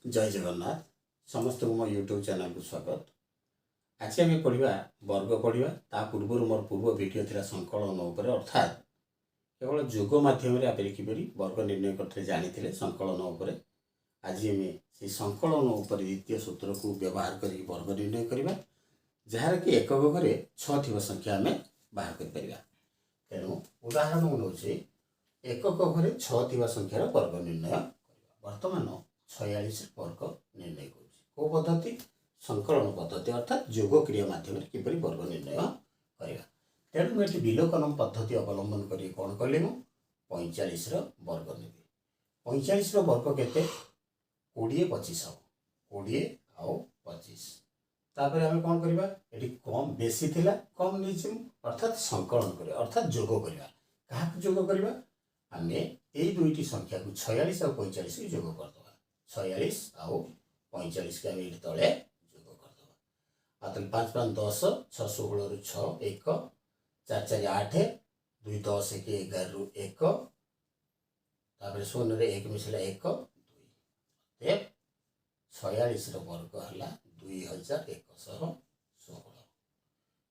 जय जगन्नाथ समस्त को मो यूट्यूब चैनल को स्वागत। आज आम पढ़ा वर्ग पढ़ा ता पूर्व मोर पूर्व वीडियो था संकलन उपर अर्थात केवल जोग मध्यम किपरि वर्ग निर्णय करते जानी संकलन उपर। आज आम से संकलन उपर द्वितीय सूत्र को व्यवहार कर वर्ग निर्णय करवा जार कि एकक घरे 6 थी संख्या आम बाहर कर तेणु उदाहरण को नौचे एकक घरे 6 थी संख्यार वर्ग निर्णय वर्तमान 46 वर्ग निर्णय कौ पद्धति संकलन पद्धति अर्थात जोग क्रिया माध्यम किपरि वर्ग निर्णय करवा। तेणु मुझे विलोकन पद्धति अवलंबन कर कौन कली मु 45 वर्ग नेबी। 45 वर्ग केते 20 25 20 आउ 25 तापर आम कौन करवा ये कम बेसी थिला कम नहीं अर्थात संकलन कर अर्थात जोग करवा। क्या जोग करवा आम यही दुईटी संख्या को 46 और 45 की जोग करदे 46 आउ 45 के आम ये तले जोग करदे आते 5 5 10 6 16 रु 6 1 4 4 8 2 10 1 11 रु 1 तापर 0 रे 1 मिसला 1 2 ए 46 वर्ग है 2116।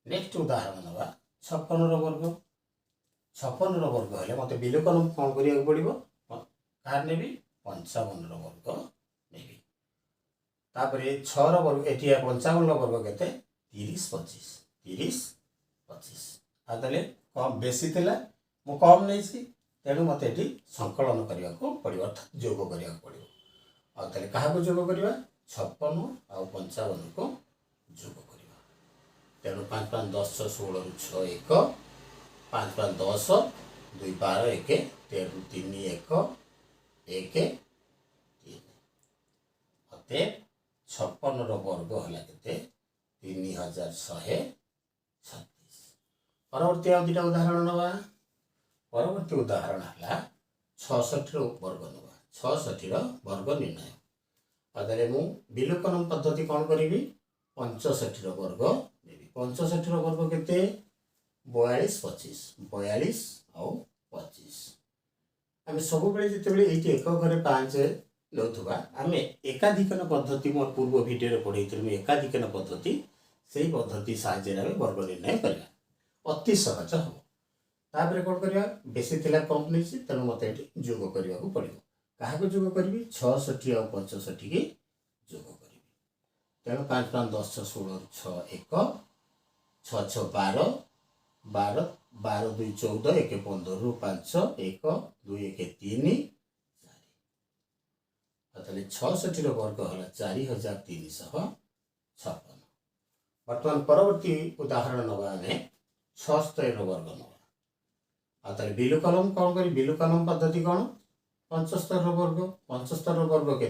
नेक्स्ट उदाहरण नवा 56 वर्ग 56 वर्ग है मत विलोकन कौन करा पड़ो कार ने 55 वर्ग नेबी। तापर 6 वर्ग ये 55 वर्ग के 30 25 30 25 आते कम बेसी थिला मु कम नहीं तेणु मत ये संकलन करने को पड़ो अर्थात जोग करने को पड़ो आते क्या जोग करवा 56 आउ 55 को जोग करवा। तेणु 5 5 10 16 रु 6 1 5 5 10 2 12 1 13 3 1 1 3 अते 56 वर्ग है के 3136। परवर्ती आ दुटा उदाहरण नवा। परवर्ती उदाहरण है 66 वर्ग नवा 66 वर्ग निर्णय आदि मु विलोकन पद्धति कौन करी 65 वर्ग नेबी। 65 वर्ग के 42 25 42 आउ 25 आम सब जिते ये एक घरे 5 नौथुबा आम एकाधिकन पद्धति मोर पूर्व वीडियो पढ़े एकाधिकन पद्धति से पद्धति साहाय्य वर्ग निर्णय करवा अति सहज हम। तापर कौन करवा बेसी थिला कम नहीं तेणु मत ये जोग करने को पड़ो क्या जोग करी 66 आउ 65 की जोग करी। तेणु 5 5 10 16 6 1 6 6 12 12 12 2 14 1 15 रु 5 1 2 1 3 4 66 वर्ग है 4356। बर्तमान परवर्ती उदाहरण नवा आम 76 वर्ग नवा आते विलोकन कौन कर विलोकन पद्धति कौन 75 वर्ग 75 वर्ग के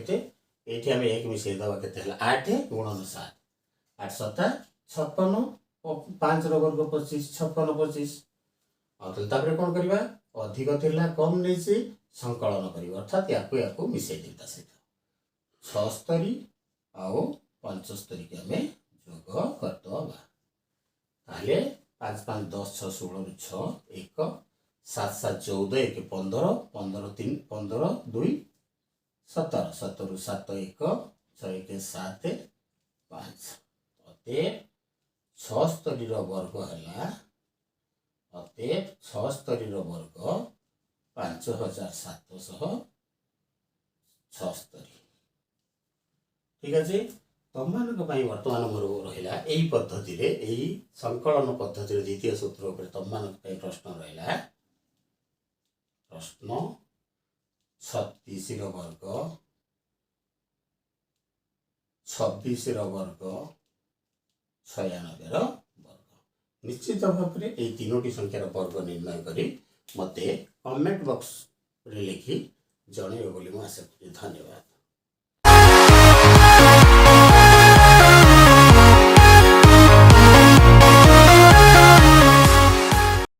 ये आम एक मिसई दवा के 8 गुणन 7 8 7 56 5 वर्ग 25 56 25 आते कौन करवा अधिक थिला कम नहीं संकलन कर अर्थात या मिसई देता सहित 76 आउ 75 के आम जोग करदे 5 5 10 6 16 रु 6 1 7 7 14 1 15 15 3 15 2 17 17 रु 7 1 6 1 7 5 अते 76 वर्ग है अते 76 वर्ग 5776। ठीक अच्छे तुम बर्तमान मोर रहा यही पद्धति यही संकलन पद्धति द्वितीय सूत्र उपर तुम प्रश्न रहा प्रश्न 36 वर्ग 26 वर्ग 96 वर्ग निश्चित भाव में ये तीनोटी संख्यार वर्ग निर्णय करी मते कमेंट बॉक्स रे लिखी जणे बोली आशा करी। धन्यवाद।